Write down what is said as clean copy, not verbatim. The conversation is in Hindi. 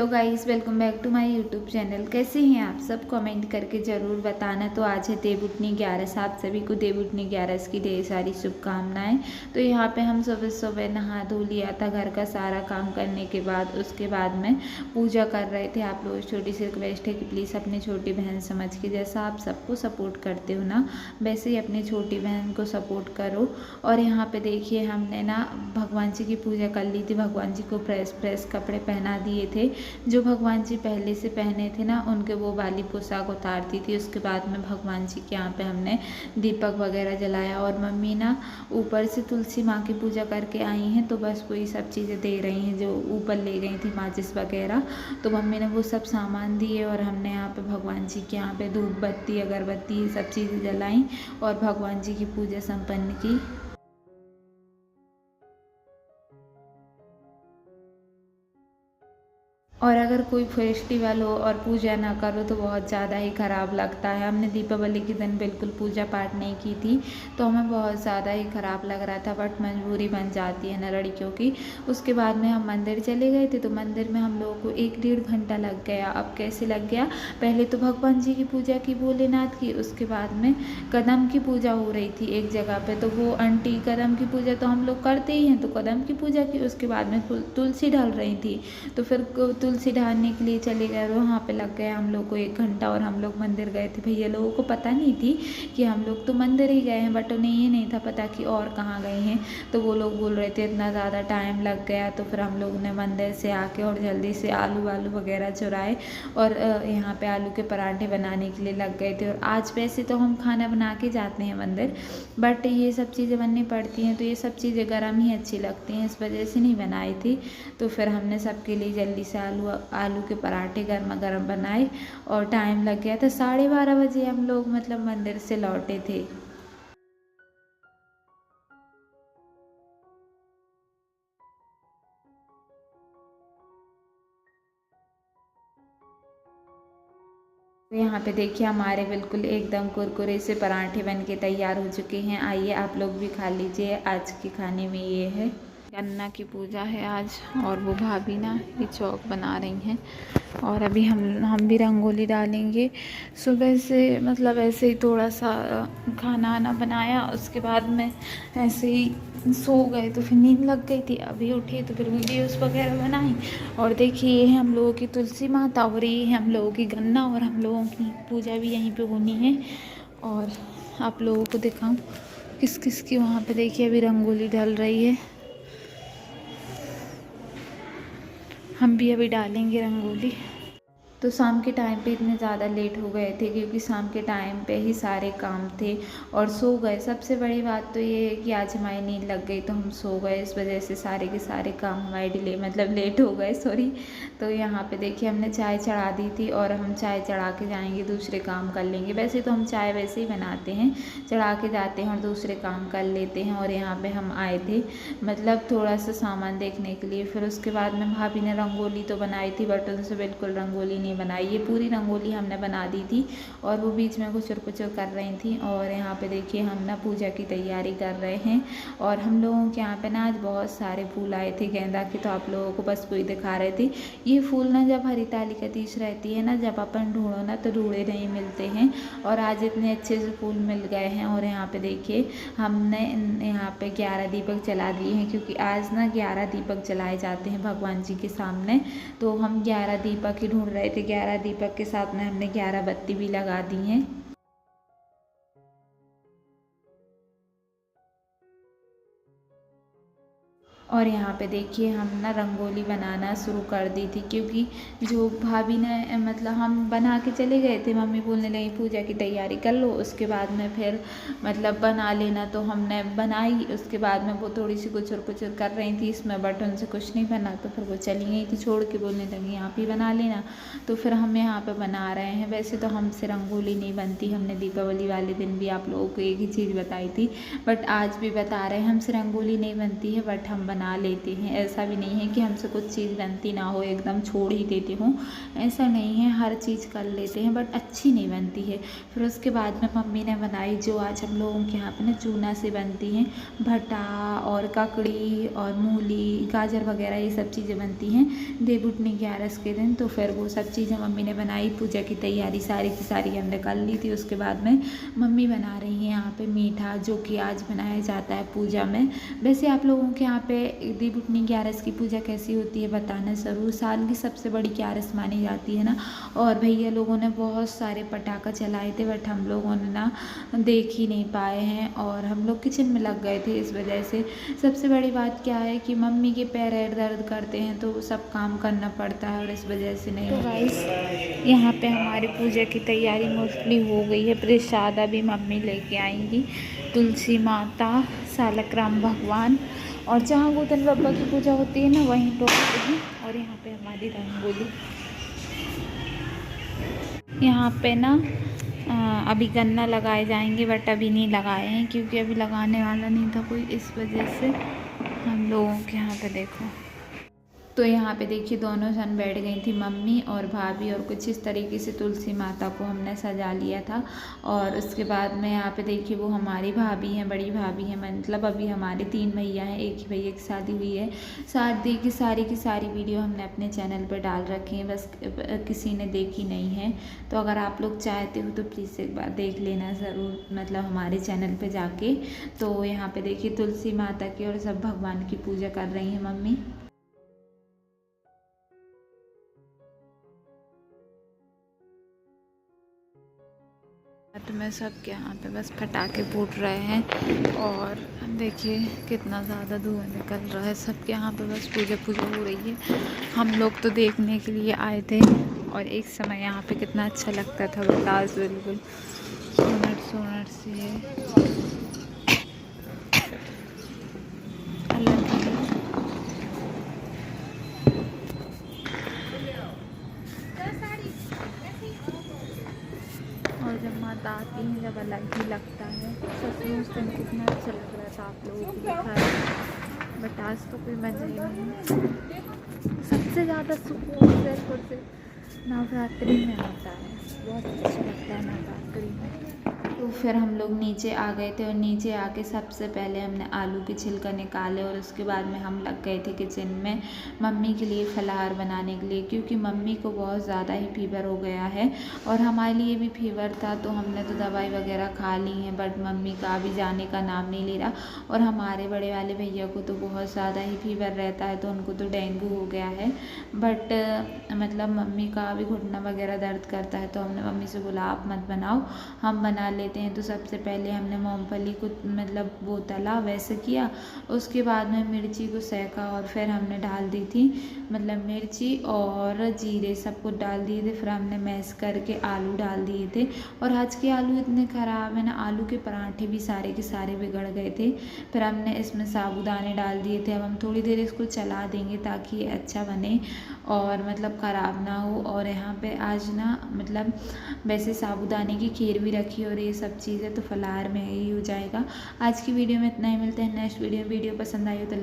Hello guys, welcome back to my YouTube channel. कैसे हैं आप सब? कमेंट करके ज़रूर बताना। तो आज है देवउठनी 11। आप सभी को देवउठनी 11 की ढेर सारी शुभकामनाएं। तो यहाँ पे हम सुबह सुबह नहा धो लिया था, घर का सारा काम करने के बाद उसके बाद में पूजा कर रहे थे। आप लोग छोटी सी रिक्वेस्ट है कि प्लीज़ अपनी छोटी बहन समझ के, जैसा आप सबको सपोर्ट करते हो ना, वैसे ही अपनी छोटी बहन को सपोर्ट करो। और यहाँ पे देखिए हमने ना भगवान जी की पूजा कर ली थी। भगवान जी को फ्रेश कपड़े पहना दिए थे। जो भगवान जी पहले से पहने थे ना, उनके वो वाली पोशाक उतार दी थी। उसके बाद में भगवान जी के यहाँ पे हमने दीपक वगैरह जलाया। और मम्मी ना ऊपर से तुलसी माँ की पूजा करके आई हैं, तो बस वही सब चीज़ें दे रही हैं जो ऊपर ले गई थी, माचिस वगैरह। तो मम्मी ने वो सब सामान दिए और हमने यहाँ पे भगवान जी के यहाँ पे धूप बत्ती अगरबत्ती ये सब चीज़ें जलाई और भगवान जी की पूजा संपन्न की। और अगर कोई फेस्टिवल हो और पूजा ना करो तो बहुत ज़्यादा ही ख़राब लगता है। हमने दीपावली के दिन बिल्कुल पूजा पाठ नहीं की थी, तो हमें बहुत ज़्यादा ही ख़राब लग रहा था, बट मजबूरी बन जाती है ना लड़कियों की। उसके बाद में हम मंदिर चले गए थे, तो मंदिर में हम लोगों को 1-1.5 घंटा लग गया। अब कैसे लग गया? पहले तो भगवान जी की पूजा की, भोलेनाथ की, उसके बाद में कदम की पूजा हो रही थी एक जगह पे। तो वो आंटी कदम की पूजा तो हम लोग करते ही हैं, तो कदम की पूजा की। उसके बाद में तुलसी ढल रही थी, तो फिर तुलसी ढालने के लिए चले गए और वहाँ पे लग गया हम लोग को 1 घंटा। और हम लोग मंदिर गए थे। भैया लोगों को पता नहीं थी कि हम लोग तो मंदिर ही गए हैं, बट उन्हें ये नहीं था पता कि और कहाँ गए हैं। तो वो लोग बोल रहे थे इतना ज़्यादा टाइम लग गया। तो फिर हम लोग ने मंदिर से आके और जल्दी से आलू वालू वगैरह चुराए और यहाँ पे आलू के पराठे बनाने के लिए लग गए थे। और आज वैसे तो हम खाना बना के जाते हैं मंदिर, बट ये सब चीज़ें बननी पड़ती हैं, तो ये सब चीज़ें गर्म ही अच्छी लगती हैं, इस वजह से नहीं बनाई थी। तो फिर हमने सबके लिए जल्दी से आलू के पराठे गर्मा गर्म बनाए और टाइम लग गया था। 12:30 बजे हम लोग मतलब मंदिर से लौटे थे। तो यहाँ पे देखिए हमारे बिल्कुल एकदम कुरकुरे से पराठे बन के तैयार हो चुके हैं। आइए आप लोग भी खा लीजिए। आज के खाने में ये है, गन्ना की पूजा है आज। और वो भाभी ना ये चौक बना रही हैं और अभी हम भी रंगोली डालेंगे। सुबह से मतलब ऐसे ही थोड़ा सा खाना आना बनाया, उसके बाद में ऐसे ही सो गए, तो फिर नींद लग गई थी। अभी उठी तो फिर वीडियोस वगैरह बनाई। और देखिए ये है हम लोगों की तुलसी माता और ये है हम लोगों की गन्ना, और हम लोगों की पूजा भी यहीं पे होनी है। और आप लोगों को दिखाऊं किस किस की वहाँ पे देखिए अभी रंगोली डल रही है। हम भी अभी डालेंगे रंगोली। तो शाम के टाइम पे इतने ज़्यादा लेट हो गए थे क्योंकि शाम के टाइम पे ही सारे काम थे और सो गए। सबसे बड़ी बात तो ये है कि आज हमारी नींद लग गई, तो हम सो गए, इस वजह से सारे के सारे काम हमारे डिले मतलब लेट हो गए, सॉरी। तो यहाँ पे देखिए हमने चाय चढ़ा दी थी और हम चाय चढ़ा के जाएंगे, दूसरे काम कर लेंगे। वैसे तो हम चाय वैसे ही बनाते हैं, चढ़ा के जाते हैं और दूसरे काम कर लेते हैं। और यहाँ पे हम आए थे मतलब थोड़ा सा सामान देखने के लिए। फिर उसके बाद में भाभी ने रंगोली तो बनाई थी, बट उनसे बिल्कुल रंगोली नहीं बनाई। ये पूरी रंगोली हमने बना दी थी और वो बीच में कुचर कुचर कर रही थी। और यहाँ पे देखिए हम ना पूजा की तैयारी कर रहे हैं। और हम लोगों के यहाँ पे ना आज बहुत सारे फूल आए थे गेंदा के, तो आप लोगों को बस वही दिखा रहे थे। ये फूल ना जब हरिताली का तीज रहती है ना, जब अपन ढूंढो ना तो ढूंढे नहीं मिलते हैं, और आज इतने अच्छे से फूल मिल गए हैं। और यहाँ पे देखिए हमने यहाँ पे 11 दीपक जला दिए हैं, क्योंकि आज ना 11 दीपक जलाए जाते हैं भगवान जी के सामने। तो हम 11 दीपक ही ढूंढ रहे थे। 11 दीपक के साथ में हमने 11 बत्ती भी लगा दी हैं। और यहाँ पे देखिए हम ना रंगोली बनाना शुरू कर दी थी, क्योंकि जो भाभी ने मतलब हम बना के चले गए थे, मम्मी बोलने लगी पूजा की तैयारी कर लो, उसके बाद में फिर मतलब बना लेना। तो हमने बनाई, उसके बाद में वो थोड़ी सी कुचर कुचर कर रही थी इसमें, बट उनसे कुछ नहीं बना, तो फिर वो चली गई थी छोड़ के, बोलने लगी आप ही बना लेना। तो फिर हम यहाँ पर बना रहे हैं। वैसे तो हमसे रंगोली नहीं बनती, हमने दीपावली वाले दिन भी आप लोगों को एक ही चीज़ बताई थी, बट आज भी बता रहे हैं हमसे रंगोली नहीं बनती है, बट हम बना लेते हैं। ऐसा भी नहीं है कि हमसे कुछ चीज़ बनती ना हो, एकदम छोड़ ही देते हों, ऐसा नहीं है, हर चीज़ कर लेते हैं, बट अच्छी नहीं बनती है। फिर उसके बाद में मम्मी ने बनाई जो आज हम लोगों के यहाँ पे ना चूना से बनती हैं, भटा और ककड़ी और मूली, गाजर वगैरह ये सब चीज़ें बनती हैं देवउठनी 11 के दिन। तो फिर वो सब चीज़ें मम्मी ने बनाई। पूजा की तैयारी सारी की सारी हमने कर ली थी। उसके बाद में मम्मी बना रही हैं यहाँ पे मीठा, जो कि आज बनाया जाता है पूजा में। वैसे आप लोगों के यहाँ पे देवउठनी 11 की पूजा कैसी होती है बताना ज़रूर। साल की सबसे बड़ी 11 मानी जाती है ना। और भैया लोगों ने बहुत सारे पटाखा चलाए थे, बट हम लोगों ने ना देख ही नहीं पाए हैं और हम लोग किचन में लग गए थे। इस वजह से सबसे बड़ी बात क्या है कि मम्मी के पैर दर्द करते हैं तो सब काम करना पड़ता है और इस वजह से नहीं। तो गाइस यहाँ पे हमारी पूजा की तैयारी मोस्टली हो गई है। प्रसाद अभी मम्मी लेके आएंगी। तुलसी माता, सालकराम भगवान और जहाँ गोतन बाबा की पूजा होती है ना वहीं पर होती है। और यहाँ पे हमारी रंगोली। यहाँ पे ना अभी गन्ना लगाए जाएंगे, बट अभी नहीं लगाए हैं क्योंकि अभी लगाने वाला नहीं था कोई, इस वजह से हम लोगों के यहाँ पे देखो। तो यहाँ पे देखिए दोनों जन बैठ गई थी, मम्मी और भाभी, और कुछ इस तरीके से तुलसी माता को हमने सजा लिया था। और उसके बाद में यहाँ पे देखिए वो हमारी भाभी हैं, बड़ी भाभी हैं, मतलब अभी हमारे 3 भैया हैं, एक ही भैया की शादी हुई है। शादी की सारी वीडियो हमने अपने चैनल पर डाल रखी हैं, बस किसी ने देखी नहीं है। तो अगर आप लोग चाहते हो तो प्लीज़ एक बार देख लेना ज़रूर, मतलब हमारे चैनल पर जाके। तो यहाँ पे देखिए तुलसी माता की और सब भगवान की पूजा कर रही हैं मम्मी। में सबके यहाँ पे बस पटाखे फूट रहे हैं और देखिए कितना ज़्यादा धुआं निकल रहा है। सबके यहाँ पे बस पूजा हो रही है। हम लोग तो देखने के लिए आए थे और एक समय यहाँ पे कितना अच्छा लगता था, बतास बिल्कुल सोनट से और जब माता आती हैं जब अलग ही लगता है। सच में उस दिन कितना अच्छा लग रहा था, आप लोगों को दिखाया, बट आज तो कोई मज़ा ही नहीं। सबसे ज़्यादा सुकून सिर्फ और सिर्फ नवरात्रि में आता है, बहुत अच्छा लगता है नवरात्रि में। तो फिर हम लोग नीचे आ गए थे और नीचे आके सबसे पहले हमने आलू के छिलका निकाले और उसके बाद में हम लग गए थे किचन में मम्मी के लिए फलाहार बनाने के लिए, क्योंकि मम्मी को बहुत ज़्यादा ही फीवर हो गया है और हमारे लिए भी फीवर था। तो हमने तो दवाई वगैरह खा ली है, बट मम्मी का अभी जाने का नाम नहीं ले रहा। और हमारे बड़े वाले भैया को तो बहुत ज़्यादा ही फीवर रहता है, तो उनको तो डेंगू हो गया है। बट मतलब मम्मी का अभी घुटना वगैरह दर्द करता है, तो हमने मम्मी से बोला आप मत बनाओ, हम बना लेते हैं। तो सबसे पहले हमने मूंगफली को मतलब वो तला, वैसे किया। उसके बाद में मिर्ची को सेका और फिर हमने डाल दी थी मतलब मिर्ची और जीरे सब कुछ डाल दिए थे। फिर हमने मैश करके आलू डाल दिए थे। और आज के आलू इतने ख़राब है ना, आलू के पराठे भी सारे के सारे बिगड़ गए थे। फिर हमने इसमें साबूदाने डाल दिए थे। अब हम थोड़ी देर इसको चला देंगे ताकि ये अच्छा बने और मतलब ख़राब ना हो। और यहाँ पे आज ना मतलब वैसे साबूदाने की खीर भी रखी और ये सब चीज़ें, तो फलाहार में ही हो जाएगा। आज की वीडियो में इतना ही, मिलते हैं नेक्स्ट वीडियो पसंद आई हो तो